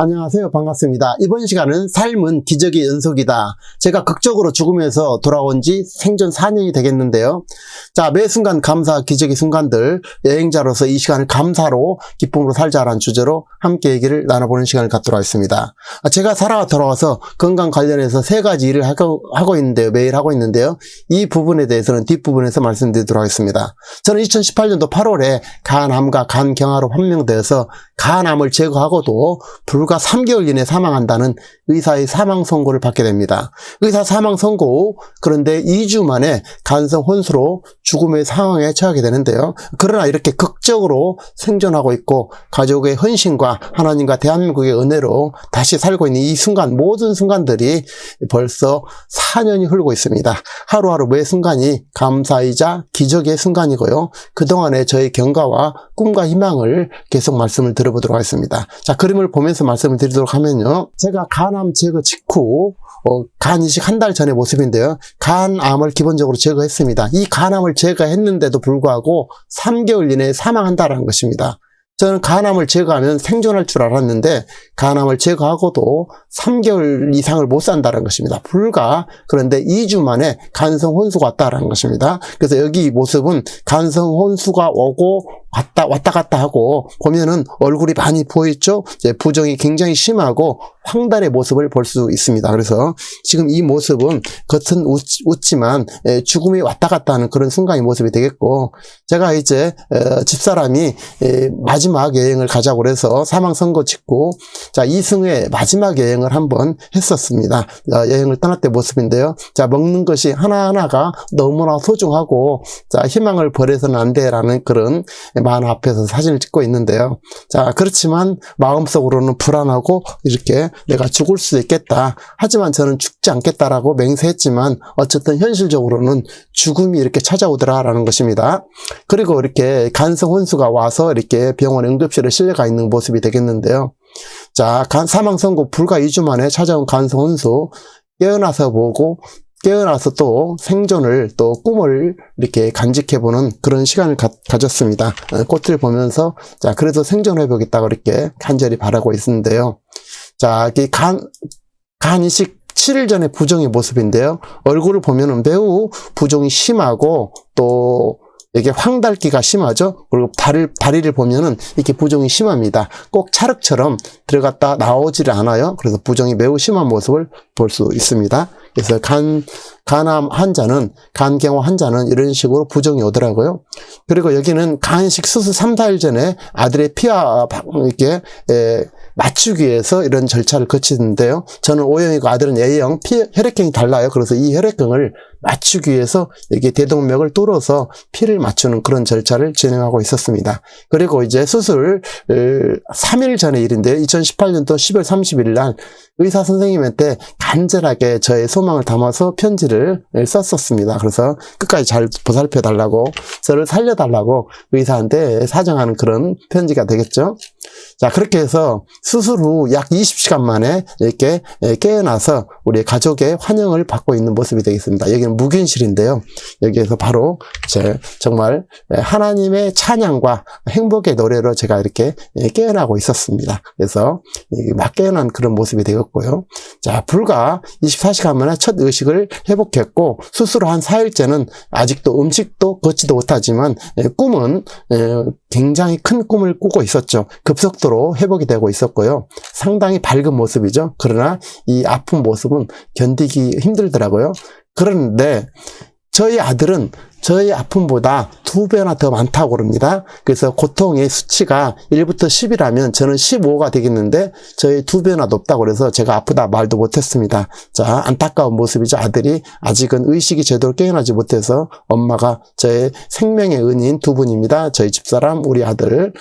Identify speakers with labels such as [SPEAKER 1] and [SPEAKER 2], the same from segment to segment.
[SPEAKER 1] 안녕하세요. 반갑습니다. 이번 시간은 삶은 기적의 연속이다. 제가 극적으로 죽음에서 돌아온 지 생존 4년이 되겠는데요. 자, 매 순간 감사 기적의 순간들, 여행자로서 이 시간을 감사로 기쁨으로 살자라는 주제로 함께 얘기를 나눠보는 시간을 갖도록 하겠습니다. 제가 살아 돌아와서 건강 관련해서 3가지 일을 하고 있는데요. 매일 하고 있는데요. 이 부분에 대해서는 뒷부분에서 말씀드리도록 하겠습니다. 저는 2018년도 8월에 간암과 간경화로 판명되어서 간암을 제거하고도 불과 3개월 이내에 사망한다는 의사의 사망 선고를 받게 됩니다. 의사 사망 선고, 그런데 2주 만에 간성 혼수로 죽음의 상황에 처하게 되는데요. 그러나 이렇게 극적으로 생존하고 있고 가족의 헌신과 하나님과 대한민국의 은혜로 다시 살고 있는 이 순간, 모든 순간들이 벌써 4년이 흐르고 있습니다. 하루하루 매 순간이 감사이자 기적의 순간이고요. 그동안의 저의 경과와 꿈과 희망을 계속 말씀을 드려보도록 하겠습니다. 자, 그림을 보면서 말씀을 드리도록 하면요. 제가 간암 제거 직후 간 이식 한 달 전의 모습인데요. 간암을 기본적으로 제거했습니다. 이 간암을 제거했는데도 불구하고 3개월 이내에 사망한다는 것입니다. 저는 간암을 제거하면 생존할 줄 알았는데 간암을 제거하고도 3개월 이상을 못 산다는 것입니다. 그런데 2주 만에 간성 혼수가 왔다는 것입니다. 그래서 여기 이 모습은 간성 혼수가 오고 왔다 갔다 하고 보면은 얼굴이 많이 보이죠? 이제 부종이 굉장히 심하고 황달의 모습을 볼 수 있습니다. 그래서 지금 이 모습은 겉은 웃지만 죽음이 왔다 갔다 하는 그런 순간의 모습이 되겠고, 제가 이제 집사람이 마지막 여행을 가자고 그래서 사망 선고 직후 자, 이승의 마지막 여행을 한번 했었습니다. 여행을 떠날 때 모습인데요. 자, 먹는 것이 하나하나가 너무나 소중하고 자, 희망을 버려서는 안 돼라는 그런 만화 앞에서 사진을 찍고 있는데요. 자, 그렇지만 마음속으로는 불안하고 이렇게 내가 죽을 수도 있겠다. 하지만 저는 죽지 않겠다라고 맹세했지만 어쨌든 현실적으로는 죽음이 이렇게 찾아오더라라는 것입니다. 그리고 이렇게 간성 혼수가 와서 이렇게 병원 응급실에 실려가 있는 모습이 되겠는데요. 자, 사망 선고 불과 2주 만에 찾아온 간성 혼수, 깨어나서 또 생존을 또 꿈을 이렇게 간직해보는 그런 시간을 가졌습니다. 꽃을 보면서 자, 그래도 생존 회복했다고 이렇게 간절히 바라고 있는데요. 자, 이 간 이식 7일 전에 부종의 모습인데요. 얼굴을 보면은 매우 부종이 심하고 또 이게 황달기가 심하죠. 그리고 다리를 보면은 이렇게 부종이 심합니다. 꼭 찰흙처럼 들어갔다 나오지를 않아요. 그래서 부종이 매우 심한 모습을 볼 수 있습니다. 그래서 간암 환자는, 간경화 환자는 이런 식으로 부종이 오더라고요. 그리고 여기는 간이식 수술 3, 4일 전에 아들의 피와 이렇게 맞추기 위해서 이런 절차를 거치는데요. 저는 O형이고 아들은 A형, 혈액형이 달라요. 그래서 이 혈액형을 맞추기 위해서 이렇게 대동맥을 뚫어서 피를 맞추는 그런 절차를 진행하고 있었습니다. 그리고 이제 수술 3일 전의 일인데요. 2018년도 10월 31일 날 의사 선생님한테 간절하게 저의 소망을 담아서 편지를 썼었습니다. 그래서 끝까지 잘 보살펴 달라고, 저를 살려달라고 의사한테 사정하는 그런 편지가 되겠죠. 자, 그렇게 해서 수술 후 약 20시간 만에 이렇게 깨어나서 우리 가족의 환영을 받고 있는 모습이 되겠습니다. 여기는 무균실인데요. 여기에서 바로 정말 하나님의 찬양과 행복의 노래로 제가 이렇게 깨어나고 있었습니다. 그래서 막 깨어난 그런 모습이 되었고요. 자, 불과 24시간 만에 첫 의식을 회복했고, 수술 한 4일째는 아직도 음식도 걷지도 못하지만 꿈은 굉장히 큰 꿈을 꾸고 있었죠. 급속도로 회복이 되고 있었고요. 상당히 밝은 모습이죠. 그러나 이 아픈 모습은 견디기 힘들더라고요. 그런데 저희 아들은 저희 아픔보다 2배나 더 많다고 그럽니다. 그래서 고통의 수치가 1부터 10이라면 저는 15가 되겠는데 저희 2배나 높다고 그래서 제가 아프다 말도 못했습니다. 자, 안타까운 모습이죠. 아들이 아직은 의식이 제대로 깨어나지 못해서 엄마가 저의 생명의 은인 2분입니다. 저희 집사람, 우리 아들,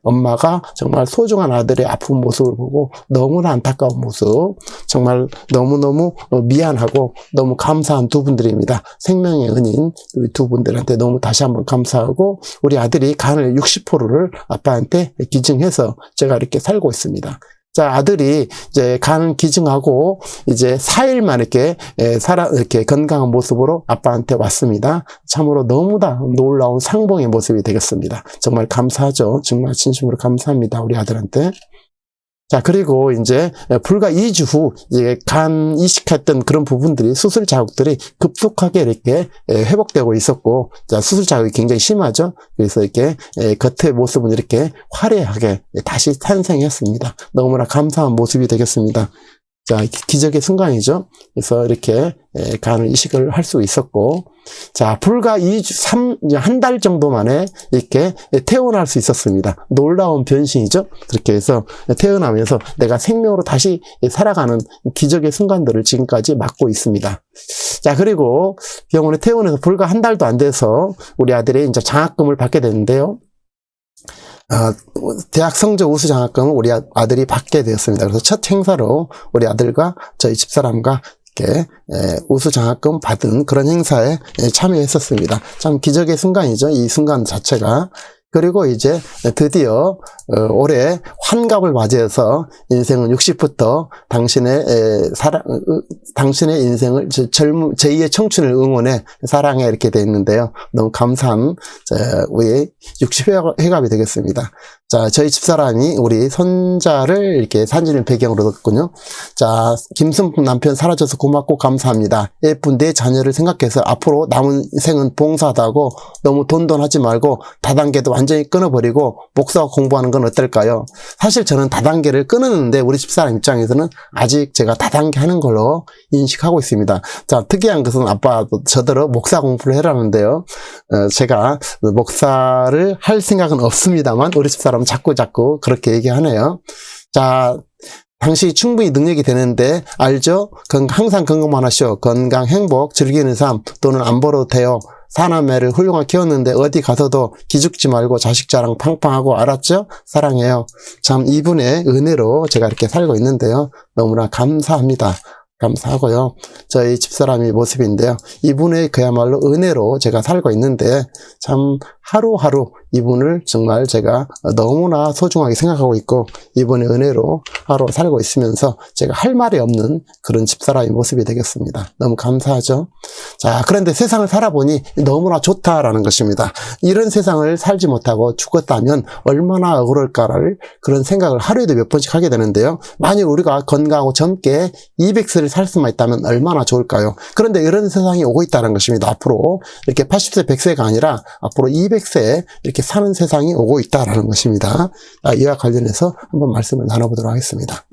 [SPEAKER 1] 엄마가 정말 소중한 아들의 아픈 모습을 보고 너무나 안타까운 모습, 정말 너무너무 미안하고 너무 감사한 2분들입니다. 생명의 은인 2분들한테 너무 다시 한번 감사하고, 우리 아들이 간을 60%를 아빠한테 기증해서 제가 이렇게 살고 있습니다. 자, 아들이 이제 간 기증하고 이제 4일 만에 이렇게 건강한 모습으로 아빠한테 왔습니다. 참으로 너무나 놀라운 상봉의 모습이 되겠습니다. 정말 감사하죠. 정말 진심으로 감사합니다. 우리 아들한테. 자, 그리고 이제 불과 2주 후 이제 간 이식했던 그런 부분들이 수술 자국들이 급속하게 이렇게 회복되고 있었고, 자, 수술 자국이 굉장히 심하죠. 그래서 이렇게 겉의 모습은 이렇게 화려하게 다시 탄생했습니다. 너무나 감사한 모습이 되겠습니다. 자, 기적의 순간이죠. 그래서 이렇게 간을 이식을 할 수 있었고, 자, 불과 1달 정도 만에 이렇게 태어날 수 있었습니다. 놀라운 변신이죠. 그렇게 해서 태어나면서 내가 생명으로 다시 살아가는 기적의 순간들을 지금까지 맞고 있습니다. 자, 그리고 병원에 퇴원해서 불과 1달도 안 돼서 우리 아들이 이제 장학금을 받게 되는데요. 대학 성적 우수 장학금을 우리 아들이 받게 되었습니다. 그래서 첫 행사로 우리 아들과 저희 집사람과 이렇게 우수 장학금 받은 그런 행사에 참여했었습니다. 참 기적의 순간이죠. 이 순간 자체가. 그리고 이제 드디어 올해 환갑을 맞이해서 인생은 60부터 당신의 인생을 제2의 청춘을 응원해 사랑해 이렇게 되어 있는데요. 너무 감사한 우리 60회갑이 되겠습니다. 자, 저희 집사람이 우리 손자를 이렇게 사진을 배경으로 넣었군요. 자, 김순풍 남편 사라져서 고맙고 감사합니다. 예쁜 내 자녀를 생각해서 앞으로 남은 생은 봉사하다고 너무 돈돈하지 말고 다단계도 완전히 끊어버리고 목사 공부하는 건 어떨까요? 사실 저는 다단계를 끊었는데 우리 집사람 입장에서는 아직 제가 다단계 하는 걸로 인식하고 있습니다. 자, 특이한 것은 아빠도 저더러 목사 공부를 해라는데요. 제가 목사를 할 생각은 없습니다만 우리 집사람 자꾸 그렇게 얘기하네요. 자, 당신이 충분히 능력이 되는데 알죠? 항상 건강만 하시오. 건강, 행복, 즐기는 삶 또는 안 벌어도 돼요. 사남매를 훌륭하게 키웠는데 어디 가서도 기죽지 말고 자식 자랑 팡팡하고 알았죠? 사랑해요. 참 이분의 은혜로 제가 이렇게 살고 있는데요. 너무나 감사합니다. 감사하고요. 저희 집사람의 모습인데요. 이분의 그야말로 은혜로 제가 살고 있는데 참 하루하루 이분을 정말 제가 너무나 소중하게 생각하고 있고 이분의 은혜로 하루 살고 있으면서 제가 할 말이 없는 그런 집사람의 모습이 되겠습니다. 너무 감사하죠. 자, 그런데 세상을 살아보니 너무나 좋다라는 것입니다. 이런 세상을 살지 못하고 죽었다면 얼마나 억울할까를 그런 생각을 하루에도 몇 번씩 하게 되는데요. 만약 우리가 건강하고 젊게 200세를 살 수만 있다면 얼마나 좋을까요? 그런데 이런 세상이 오고 있다는 것입니다. 앞으로 이렇게 80세, 100세가 아니라 앞으로 200세 이렇게 사는 세상이 오고 있다라는 것입니다. 이와 관련해서 한번 말씀을 나눠보도록 하겠습니다.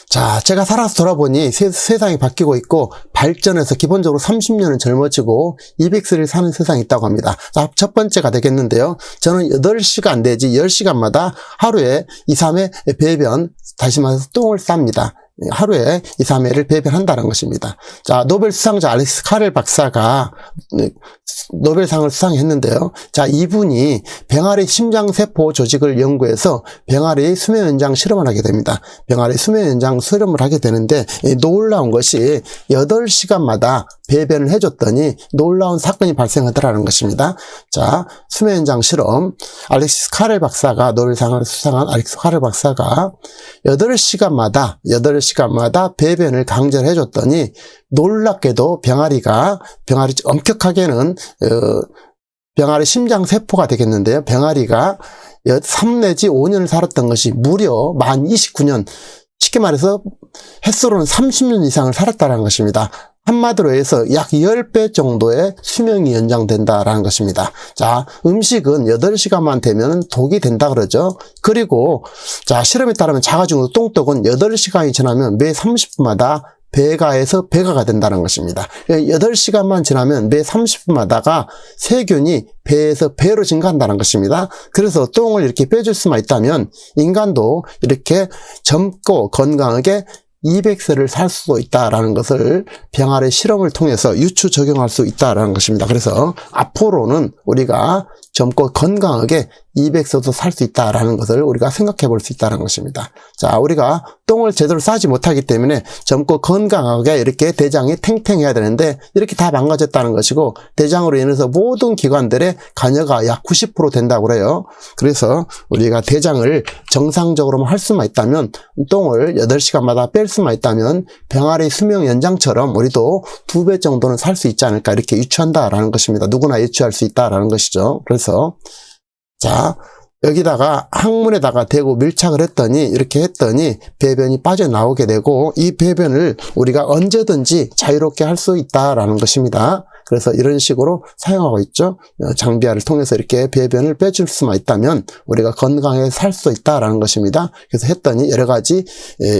[SPEAKER 1] 자, 제가 살아서 돌아보니 세상이 바뀌고 있고 발전해서 기본적으로 30년은 젊어지고 200세를 사는 세상이 있다고 합니다. 자, 첫 번째가 되겠는데요. 저는 8시간 내지 10시간마다 하루에 2, 3회 배변, 다시 말해서 똥을 쌉니다. 하루에 2, 3회를 배변한다는 것입니다. 자, 노벨 수상자 알렉스 카렐 박사가 노벨상을 수상했는데요. 자, 이분이 병아리 심장세포 조직을 연구해서 병아리 수명연장 실험을 하게 됩니다. 병아리 수명연장 실험을 하게 되는데 놀라운 것이 8시간마다 배변을 해줬더니 놀라운 사건이 발생하더라는 것입니다. 자, 수명연장 실험, 알렉시스 카렐 박사가 노벨상을 수상한 알렉시스 카렐 박사가 8시간마다 배변을 강제를 해줬더니 놀랍게도 병아리 엄격하게는 병아리 심장세포가 되겠는데요. 병아리가 3 내지 5년을 살았던 것이 무려 만 29년, 쉽게 말해서 햇수로는 30년 이상을 살았다는 것입니다. 한마디로 해서 약 10배 정도의 수명이 연장된다라는 것입니다. 자, 음식은 8시간만 되면 독이 된다 그러죠. 그리고 자, 실험에 따르면 자가중도 똥떡은 8시간이 지나면 매 30분마다 배가에서 배가가 된다는 것입니다. 8시간만 지나면 매 30분마다가 세균이 배에서 배로 증가한다는 것입니다. 그래서 똥을 이렇게 빼줄 수만 있다면 인간도 이렇게 젊고 건강하게 200세를 살 수 있다라는 것을 병아리 실험을 통해서 유추 적용할 수 있다라는 것입니다. 그래서 앞으로는 우리가 젊고 건강하게 200세도 살 수 있다라는 것을 우리가 생각해 볼 수 있다는 것입니다. 자, 우리가 똥을 제대로 싸지 못하기 때문에 젊고 건강하게 이렇게 대장이 탱탱해야 되는데 이렇게 다 망가졌다는 것이고 대장으로 인해서 모든 기관들의 간여가 약 90% 된다고 그래요. 그래서 우리가 대장을 정상적으로만 할 수만 있다면 똥을 8시간마다 뺄 수만 있다면 병아리 수명 연장처럼 우리도 2배 정도는 살 수 있지 않을까 이렇게 유추한다라는 것입니다. 누구나 유추할 수 있다라는 것이죠. 그래서 자, 여기다가 항문에다가 대고 밀착을 했더니 이렇게 했더니 배변이 빠져나오게 되고 이 배변을 우리가 언제든지 자유롭게 할 수 있다라는 것입니다. 그래서 이런 식으로 사용하고 있죠. 장비화를 통해서 이렇게 배변을 빼줄 수만 있다면 우리가 건강하게 살 수 있다라는 것입니다. 그래서 했더니 여러 가지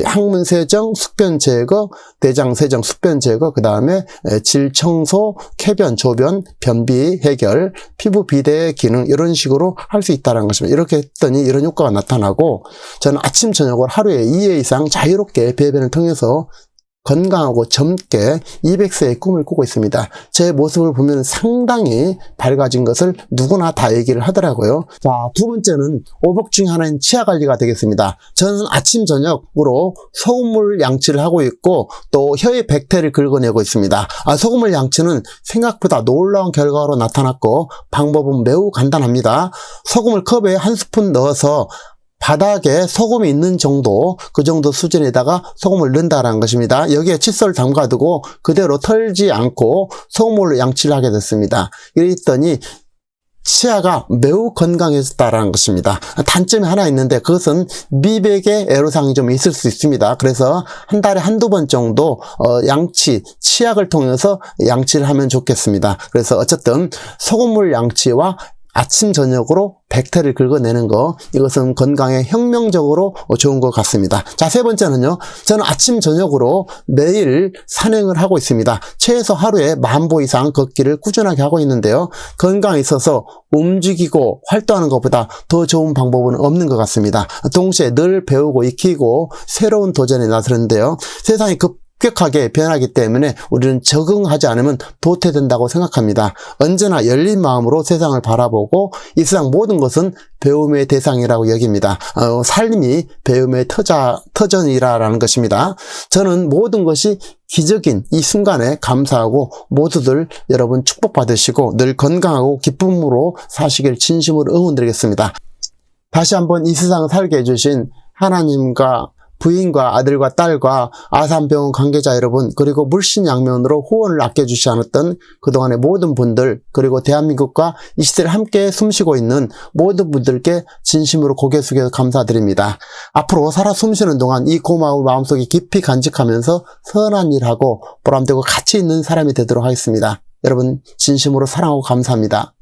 [SPEAKER 1] 항문 세정, 숙변 제거, 대장 세정, 숙변 제거, 그 다음에 질 청소, 쾌변, 조변, 변비 해결, 피부 비대 기능 이런 식으로 할 수 있다는 것입니다. 이렇게 했더니 이런 효과가 나타나고 저는 아침 저녁으로 하루에 2회 이상 자유롭게 배변을 통해서 건강하고 젊게 200세의 꿈을 꾸고 있습니다. 제 모습을 보면 상당히 밝아진 것을 누구나 다 얘기를 하더라고요. 자, 두 번째는 오복 중에 하나인 치아 관리가 되겠습니다. 저는 아침 저녁으로 소금물 양치를 하고 있고 또 혀의 백태를 긁어내고 있습니다. 소금물 양치는 생각보다 놀라운 결과로 나타났고 방법은 매우 간단합니다. 소금을 컵에 한 스푼 넣어서 바닥에 소금이 있는 정도, 그 정도 수준에다가 소금을 넣는다라는 것입니다. 여기에 칫솔을 담가두고 그대로 털지 않고 소금물로 양치를 하게 됐습니다. 이랬더니 치아가 매우 건강해졌다라는 것입니다. 단점이 하나 있는데 그것은 미백의 애로사항이 좀 있을 수 있습니다. 그래서 한 달에 한두 번 정도 양치, 치약을 통해서 양치를 하면 좋겠습니다. 그래서 어쨌든 소금물 양치와 아침 저녁으로 백태를 긁어내는 거, 이것은 건강에 혁명적으로 좋은 것 같습니다. 자, 세 번째는요, 저는 아침 저녁으로 매일 산행을 하고 있습니다. 최소 하루에 10,000보 이상 걷기를 꾸준하게 하고 있는데요, 건강에 있어서 움직이고 활동하는 것보다 더 좋은 방법은 없는 것 같습니다. 동시에 늘 배우고 익히고 새로운 도전에 나서는데요, 세상이 급격하게 변하기 때문에 우리는 적응하지 않으면 도태된다고 생각합니다. 언제나 열린 마음으로 세상을 바라보고 이 세상 모든 것은 배움의 대상이라고 여깁니다. 삶이 배움의 터전이라는 것입니다. 저는 모든 것이 기적인 이 순간에 감사하고 모두들 여러분 축복받으시고 늘 건강하고 기쁨으로 사시길 진심으로 응원드리겠습니다. 다시 한번 이 세상을 살게 해주신 하나님과 부인과 아들과 딸과 아산병원 관계자 여러분, 그리고 물신양면으로 후원을 아껴주시 않았던 그동안의 모든 분들, 그리고 대한민국과 이 시대를 함께 숨쉬고 있는 모든 분들께 진심으로 고개 숙여서 감사드립니다. 앞으로 살아 숨쉬는 동안 이 고마움을 마음속에 깊이 간직하면서 선한 일하고 보람되고 가치 있는 사람이 되도록 하겠습니다. 여러분 진심으로 사랑하고 감사합니다.